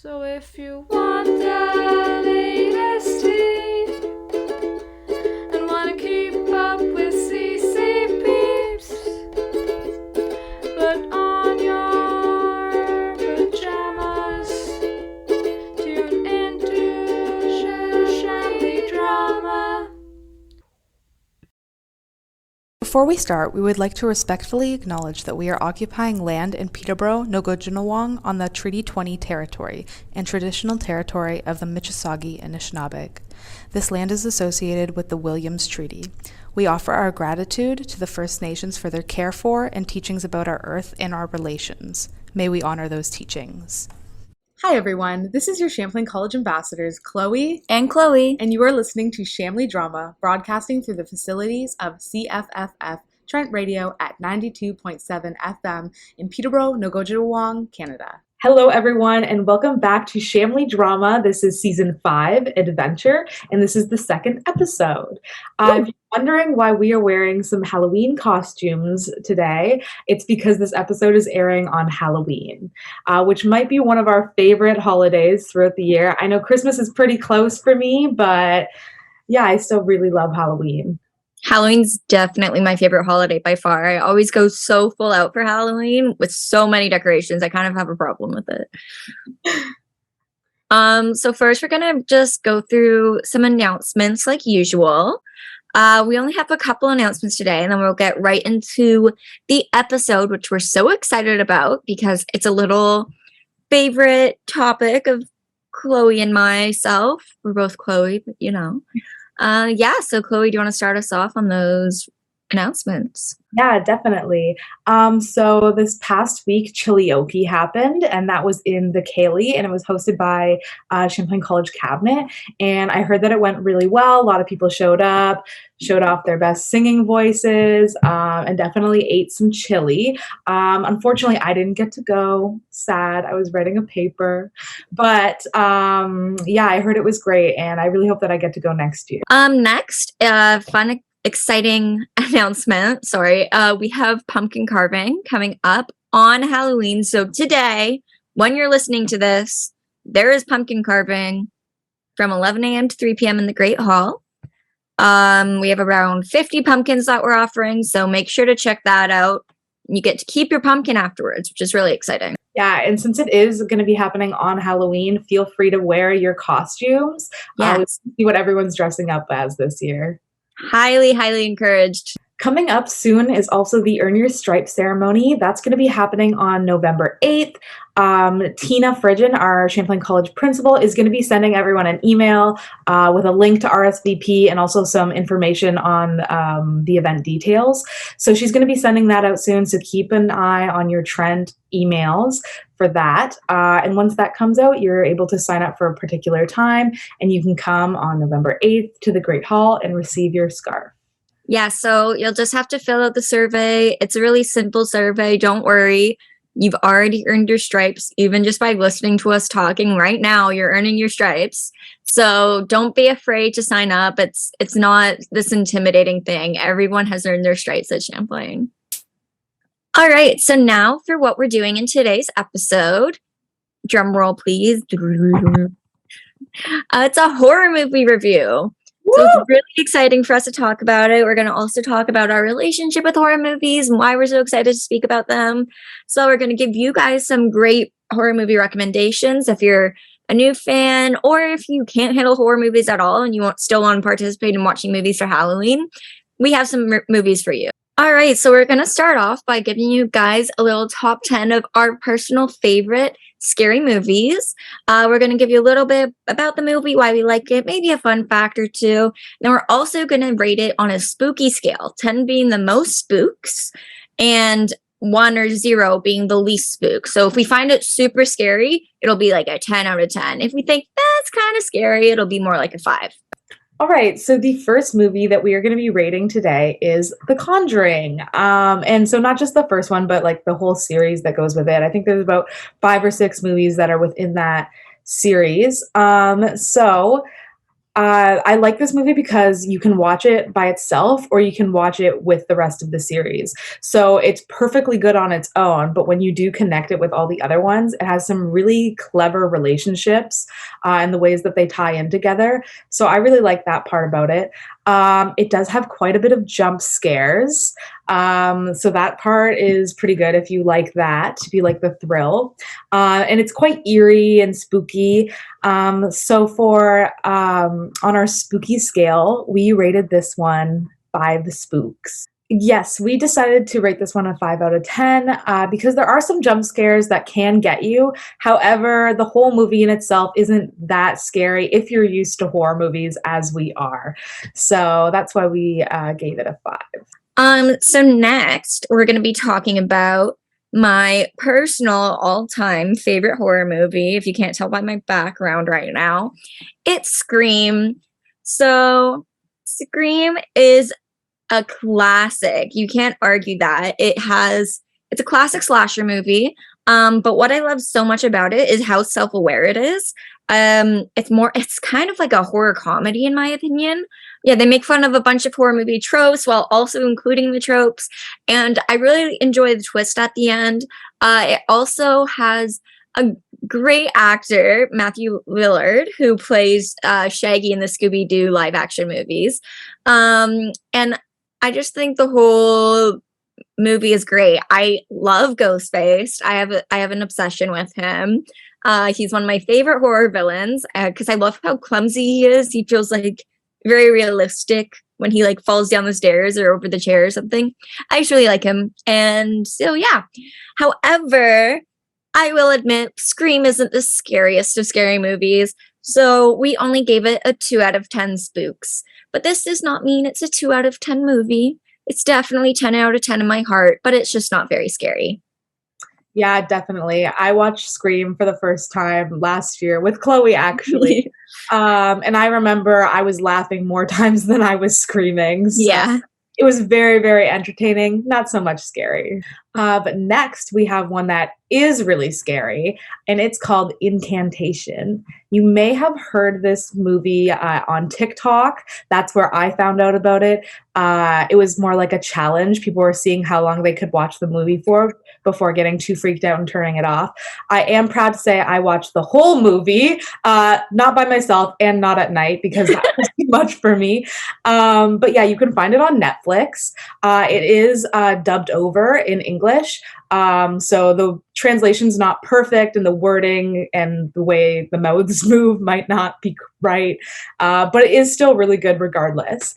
So if you want the latest tea and want to keep up with CC peeps, put on your pajamas, tune into Chamily drama. Before we start, we would like to respectfully acknowledge that we are occupying land in Peterborough, Nogojinawong on the Treaty 20 territory and traditional territory of the Mississauga and Anishinaabeg. This land is associated with the Williams Treaty. We offer our gratitude to the First Nations for their care for and teachings about our earth and our relations. May we honor those teachings. Hi everyone, this is your Champlain College ambassadors, Chloe and Chloe, and you are listening to Chamily Drama, broadcasting through the facilities of CFFF Trent Radio at 92.7 FM in Peterborough, Nogojinawong, Canada. Hello everyone, and welcome back to Chamily Drama. This is Season 5, Adventure, and this is the second episode. If you're wondering why we are wearing some Halloween costumes today, it's because this episode is airing on Halloween, which might be one of our favorite holidays throughout the year. I know Christmas is pretty close for me, but yeah, I still really love Halloween. Halloween's definitely my favorite holiday by far. I always go so full out for Halloween with so many decorations. I kind of have a problem with it. So first we're gonna just go through some announcements like usual. We only have a couple announcements today, and then we'll get right into the episode, which we're so excited about because it's a little favorite topic of Chloe and myself. We're both Chloe, but you know. So Chloe, do you want to start us off on those announcements? Yeah, definitely. So this past week, Chilioke happened, and that was in the Cayley, and it was hosted by Champlain College Cabinet. And I heard that it went really well. A lot of people showed up, showed off their best singing voices, and definitely ate some chili. Unfortunately, I didn't get to go. Sad. I was writing a paper. But yeah, I heard it was great, and I really hope that I get to go next year. Next, fun exciting announcement. We have pumpkin carving coming up on Halloween. So today, when you're listening to this, there is pumpkin carving from 11 a.m. to 3 p.m. in the Great Hall. We have around 50 pumpkins that we're offering, so make sure to check that out. You get to keep your pumpkin afterwards, which is really exciting. Yeah, and since it is going to be happening on Halloween, feel free to wear your costumes. Yes. See what everyone's dressing up as this year. Highly, highly encouraged. Coming up soon is also the Earn Your Stripe ceremony. That's going to be happening on November 8th. Tina Frigin, our Champlain College principal, is going to be sending everyone an email with a link to RSVP and also some information on the event details. So she's going to be sending that out soon, so keep an eye on your Trent emails for that. And once that comes out, you're able to sign up for a particular time, and you can come on November 8th to the Great Hall and receive your scarf. Yeah, so you'll just have to fill out the survey. It's a really simple survey. Don't worry. You've already earned your stripes. Even just by listening to us talking right now, you're earning your stripes. So don't be afraid to sign up. It's not this intimidating thing. Everyone has earned their stripes at Champlain. All right, so now for what we're doing in today's episode. Drum roll, please. It's a horror movie review. So it's really exciting for us to talk about it. We're going to also talk about our relationship with horror movies and why we're so excited to speak about them. So we're going to give you guys some great horror movie recommendations if you're a new fan, or if you can't handle horror movies at all and you still want to participate in watching movies for Halloween. We have some movies for you. All right, so we're going to start off by giving you guys a little top 10 of our personal favorite scary movies. We're going to give you a little bit about the movie, why we like it, maybe a fun fact or two. Then we're also going to rate it on a spooky scale, 10 being the most spooks and 1 or 0 being the least spook. So if we find it super scary, it'll be like a 10 out of 10. If we think that's kind of scary, it'll be more like a 5. All right, so the first movie that we are going to be rating today is The Conjuring. And so not just the first one, but like the whole series that goes with it. I think there's about 5 or 6 movies that are within that series. So I like this movie because you can watch it by itself or you can watch it with the rest of the series. So it's perfectly good on its own, but when you do connect it with all the other ones, it has some really clever relationships and the ways that they tie in together. So I really like that part about it. It does have quite a bit of jump scares. So that part is pretty good if you like that, if you like the thrill. And it's quite eerie and spooky. So for on our spooky scale, we rated this one 5 spooks. Yes, we decided to rate this one a 5 out of 10 because there are some jump scares that can get you. However, the whole movie in itself isn't that scary if you're used to horror movies as we are. So that's why we gave it a 5. So next we're going to be talking about my personal all-time favorite horror movie. If you can't tell by my background right now, it's Scream. So Scream is a classic. You can't argue that. It's a classic slasher movie. But what I love so much about it is how self-aware it is. It's kind of like a horror comedy in my opinion. Yeah, they make fun of a bunch of horror movie tropes while also including the tropes. And I really enjoy the twist at the end. It also has a great actor, Matthew Lillard, who plays Shaggy in the Scooby-Doo live action movies. And I just think the whole movie is great. I love Ghostface. I have an obsession with him. He's one of my favorite horror villains because I love how clumsy he is. He feels like very realistic when he like falls down the stairs or over the chair or something. I just really like him. And so yeah. However, I will admit Scream isn't the scariest of scary movies. So we only gave it a 2 out of 10 spooks. But this does not mean it's a 2 out of 10 movie. It's definitely 10 out of 10 in my heart, but it's just not very scary. Yeah, definitely. I watched Scream for the first time last year with Chloe, actually. And I remember I was laughing more times than I was screaming. So Yeah. it was very, very entertaining, not so much scary. But next, we have one that is really scary, and it's called Incantation. You may have heard this movie on TikTok. That's where I found out about it. It was more like a challenge. People were seeing how long they could watch the movie for before getting too freaked out and turning it off. I am proud to say I watched the whole movie, not by myself and not at night because that was too much for me. But yeah, you can find it on Netflix. It is dubbed over in English. So the translation's not perfect and the wording and the way the mouths move might not be right. But it is still really good regardless.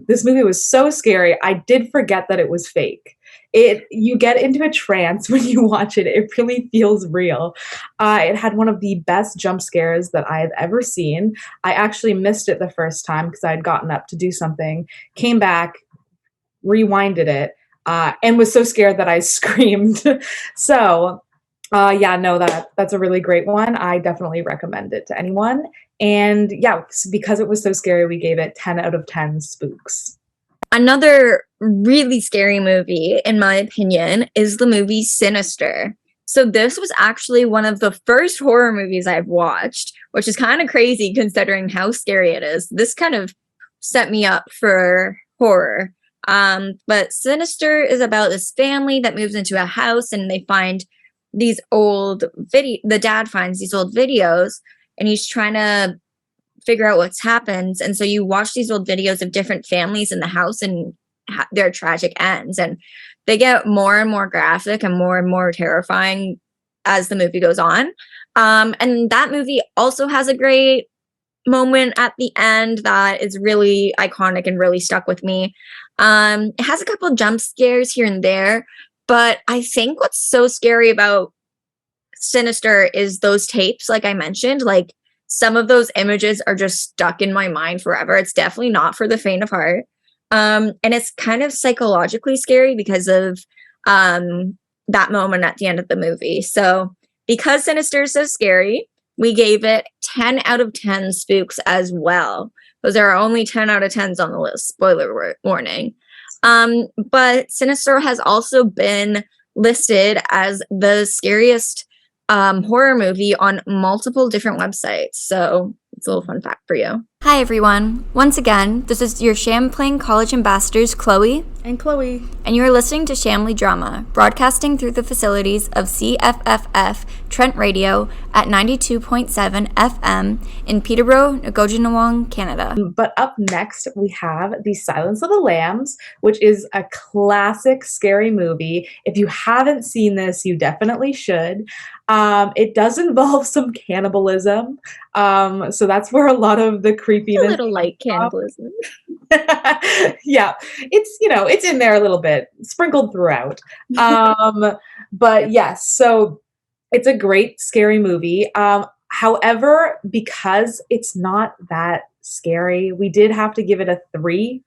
This movie was so scary. I did forget that it was fake. You get into a trance when you watch it. It really feels real. It had one of the best jump scares that I have ever seen. I actually missed it the first time because I had gotten up to do something, came back, rewinded it, and was so scared that I screamed. So, yeah, no, that's a really great one. I definitely recommend it to anyone. And yeah, because it was so scary, we gave it 10 out of 10 spooks. Another really scary movie, in my opinion, is the movie Sinister. So this was actually one of the first horror movies I've watched, which is kind of crazy considering how scary it is. This kind of set me up for horror. But Sinister is about this family that moves into a house and they find these old the dad finds these old videos and he's trying to figure out what's happened. And so you watch these old videos of different families in the house and their tragic ends. And they get more and more graphic and more terrifying as the movie goes on. And that movie also has a great moment at the end that is really iconic and really stuck with me. It has a couple jump scares here and there, but I think what's so scary about Sinister is those tapes, like I mentioned, like some of those images are just stuck in my mind forever. It's definitely not for the faint of heart. And it's kind of psychologically scary because of that moment at the end of the movie. So because Sinister is so scary, we gave it 10 out of 10 spooks as well. Because there are only 10 out of 10s on the list. Spoiler warning. But Sinister has also been listed as the scariest horror movie on multiple different websites. So It's a little fun fact for you. Hi, everyone. Once again, this is your Champlain College ambassadors, Chloe And Chloe. and you're listening to Chamily Drama, broadcasting through the facilities of CFFF Trent Radio at 92.7 FM in Peterborough, Nogojinawong, Canada. But up next, we have The Silence of the Lambs, which is a classic scary movie. If you haven't seen this, you definitely should. It does involve some cannibalism, so that's where a lot of the creepiness. A little light cannibalism. Yeah, it's in there a little bit, sprinkled throughout. But yes, so it's a great scary movie. However, because it's not that scary, we did have to give it a 3.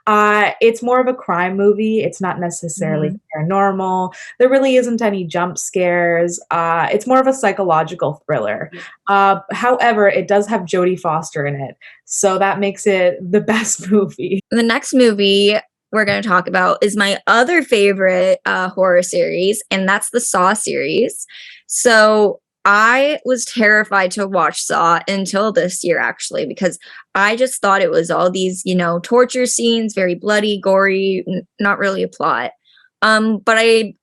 It's more of a crime movie. It's not necessarily paranormal. There really isn't any jump scares. It's more of a psychological thriller. However, it does have Jodie Foster in it, so that makes it the best movie. The next movie we're going to talk about is my other favorite horror series, and that's the Saw series. So I was terrified to watch Saw until this year, actually, because I just thought it was all these, torture scenes, very bloody, gory, not really a plot. But I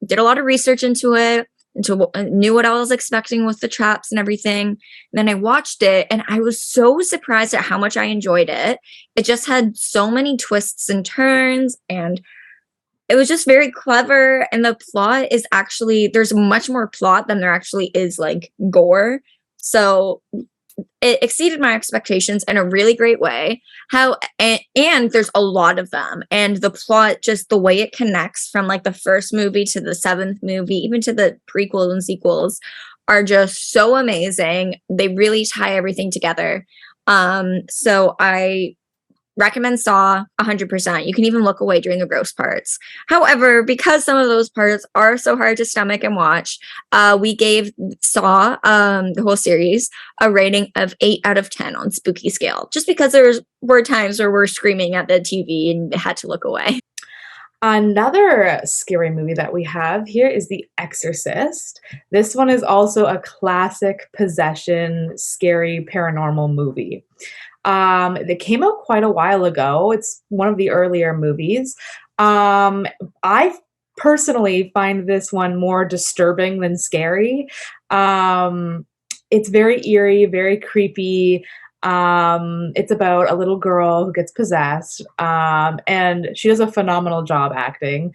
did a lot of research into it, knew what I was expecting with the traps and everything. And then I watched it, and I was so surprised at how much I enjoyed it. It just had so many twists and turns, and it was just very clever. And the plot is actually, there's much more plot than there actually is like gore. So it exceeded my expectations in a really great way. And there's a lot of them. And the plot, just the way it connects from like the first movie to the 7th movie, even to the prequels and sequels, are just so amazing. They really tie everything together. So I recommend Saw 100%. You can even look away during the gross parts. However, because some of those parts are so hard to stomach and watch, we gave Saw, the whole series, a rating of 8 out of 10 on spooky scale, just because there were times where we're screaming at the TV and had to look away. Another scary movie that we have here is The Exorcist. This one is also a classic possession, scary paranormal movie. They came out quite a while ago. It's one of the earlier movies. I personally find this one more disturbing than scary. It's very eerie, very creepy. It's about a little girl who gets possessed, and she does a phenomenal job acting.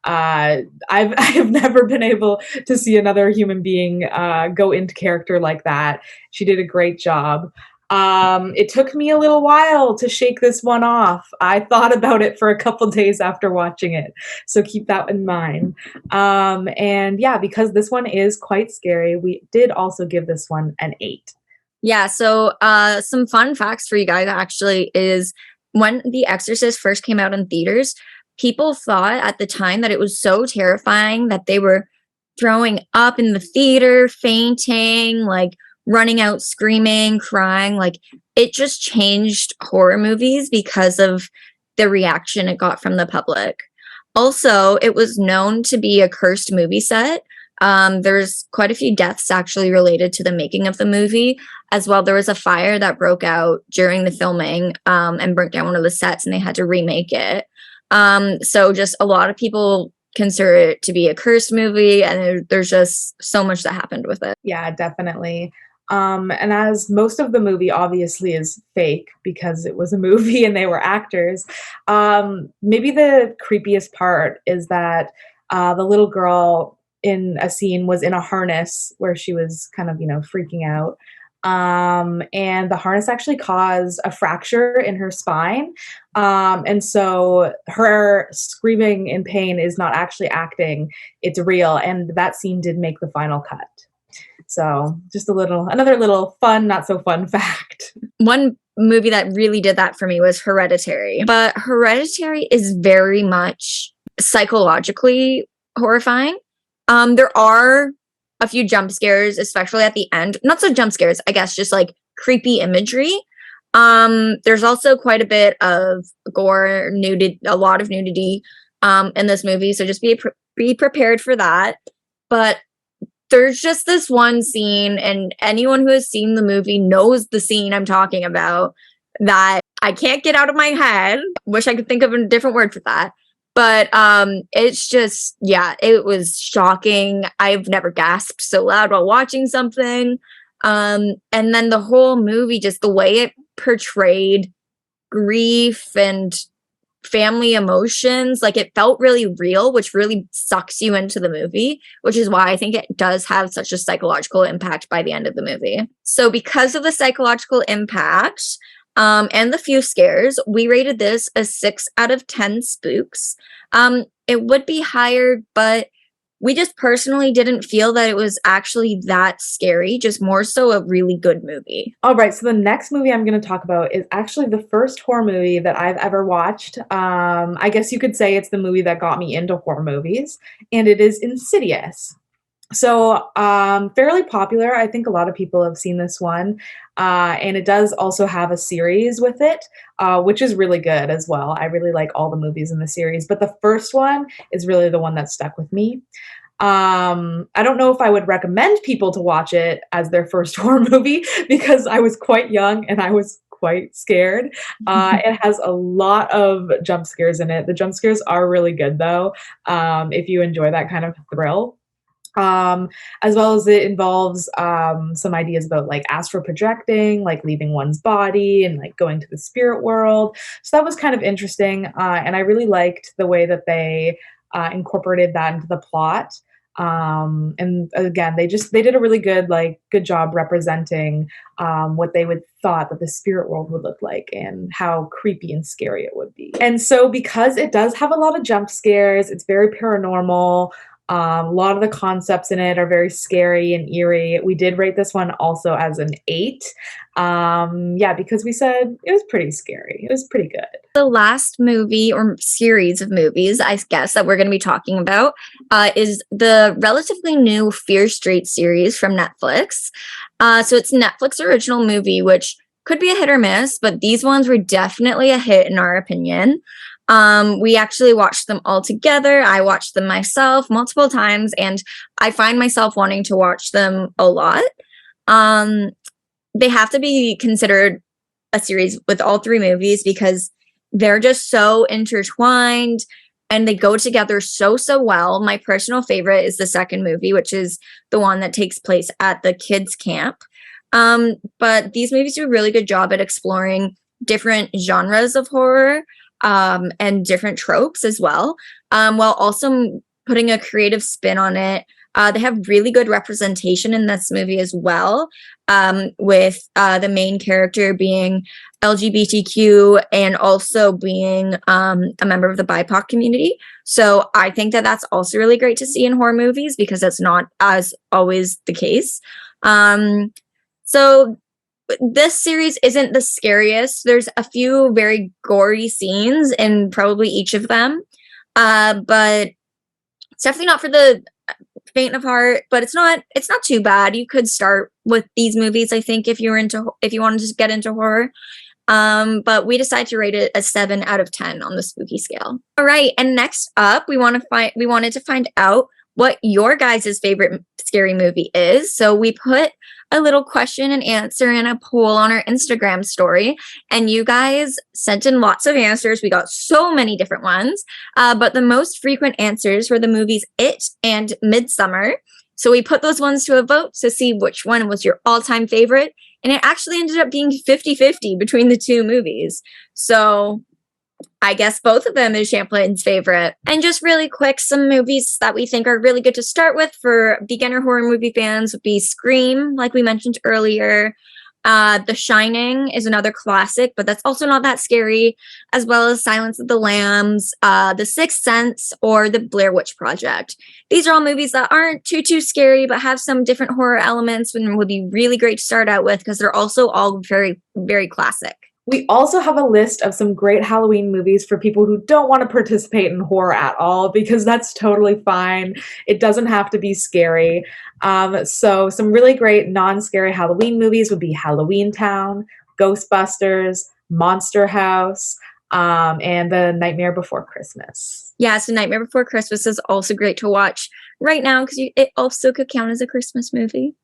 I've never been able to see another human being go into character like that. She did a great job. It took me a little while to shake this one off. I thought about it for a couple days after watching it, so keep that in mind. And yeah, because this one is quite scary, we did also give this one an 8. Yeah, so some fun facts for you guys actually is when The Exorcist first came out in theaters, people thought at the time that it was so terrifying that they were throwing up in the theater, fainting, like running out screaming, crying. Like, it just changed horror movies because of the reaction it got from the public. Also, it was known to be a cursed movie set. There's quite a few deaths actually related to the making of the movie. As well, there was a fire that broke out during the filming and burnt down one of the sets, and they had to remake it. So just a lot of people consider it to be a cursed movie, and there's just so much that happened with it. Yeah, definitely. And as most of the movie obviously is fake because it was a movie and they were actors, maybe the creepiest part is that the little girl in a scene was in a harness where she was kind of, freaking out. And the harness actually caused a fracture in her spine. And so her screaming in pain is not actually acting, it's real. And that scene did make the final cut. So just another little fun, not so fun fact. One movie that really did that for me was Hereditary. But Hereditary is very much psychologically horrifying. There are a few jump scares, especially at the end. Not so jump scares, I guess, just like creepy imagery. There's also quite a bit of gore, nudity, a lot of nudity in this movie. So just be prepared for that. But there's just this one scene, and anyone who has seen the movie knows the scene I'm talking about, that I can't get out of my head. Wish I could think of a different word for that. But it's just, yeah, it was shocking. I've never gasped so loud while watching something. And then the whole movie, just the way it portrayed grief and family emotions, like it felt really real, which really sucks you into the movie, which is why I think it does have such a psychological impact by the end of the movie. So because of the psychological impact, and the few scares, we rated this a 6 out of 10 spooks. It would be higher, but we just personally didn't feel that it was actually that scary, just more so a really good movie. All right, so the next movie I'm going to talk about is actually the first horror movie that I've ever watched. I guess you could say it's the movie that got me into horror movies, and it is Insidious. So, fairly popular. I think a lot of people have seen this one. And it does also have a series with it, which is really good as well. I really like all the movies in the series, but the first one is really the one that stuck with me. I don't know if I would recommend people to watch it as their first horror movie because I was quite young and I was quite scared. It has a lot of jump scares in it. The jump scares are really good though, if you enjoy that kind of thrill. As well as it involves some ideas about like astral projecting, like leaving one's body and like going to the spirit world. So that was kind of interesting, and I really liked the way that they incorporated that into the plot. And again, they did a really good job representing what they would thought that the spirit world would look like and how creepy and scary it would be. And so because it does have a lot of jump scares, it's very paranormal. A lot of the concepts in it are very scary and eerie. We did rate this one also as an 8. Yeah, because we said it was pretty scary. It was pretty good. The last movie or series of movies, I guess, that we're going to be talking about is the relatively new Fear Street series from Netflix. So it's a Netflix original movie, which could be a hit or miss, but these ones were definitely a hit in our opinion. We actually watched them all together. I watched them myself multiple times, and I find myself wanting to watch them a lot. They have to be considered a series with all 3 movies because they're just so intertwined and they go together so well. My personal favorite is the second movie, which is the one that takes place at the kids' camp. But these movies do a really good job at exploring different genres of horror. And different tropes as well, while also putting a creative spin on it. They have really good representation in this movie as well, with the main character being LGBTQ and also being a member of the BIPOC community. So I think that that's also really great to see in horror movies because that's not as always the case. So this series isn't the scariest. There's a few very gory scenes in probably each of them. But it's definitely not for the faint of heart, but it's not too bad. You could start with these movies, I think, if you wanted to get into horror. But we decided to rate it a 7 out of 10 on the spooky scale. All right, and next up, we wanted to find out what your guys' favorite scary movie is. So we put a little question and answer and a poll on our Instagram story, and you guys sent in lots of answers. We got so many different ones, but the most frequent answers were the movies It and Midsummer. So we put those ones to a vote to see which one was your all-time favorite, and it actually ended up being 50-50 between the 2 movies. So I guess both of them is Champlain's favorite. And just really quick, some movies that we think are really good to start with for beginner horror movie fans would be Scream, like we mentioned earlier. The Shining is another classic, but that's also not that scary, as well as Silence of the Lambs, The Sixth Sense, or The Blair Witch Project. These are all movies that aren't too scary, but have some different horror elements and would be really great to start out with because they're also all very, very classic. We also have a list of some great Halloween movies for people who don't want to participate in horror at all, because that's totally fine. It doesn't have to be scary. So some really great non-scary Halloween movies would be Halloween Town, Ghostbusters, Monster House, and The Nightmare Before Christmas. Yeah, so Nightmare Before Christmas is also great to watch right now because it also could count as a Christmas movie.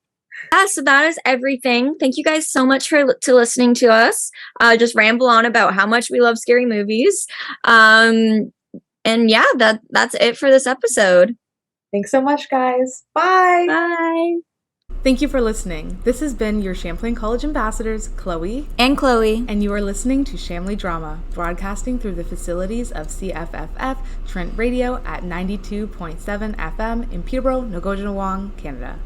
Yeah, so that is everything. Thank you guys so much for listening to us. Just ramble on about how much we love scary movies. And yeah, that's it for this episode. Thanks so much, guys. Bye. Bye. Thank you for listening. This has been your Champlain College ambassadors, Chloe and Chloe, and you are listening to Chamily Drama, broadcasting through the facilities of CFFF Trent Radio at 92.7 FM in Peterborough, Nogojinawong, Canada.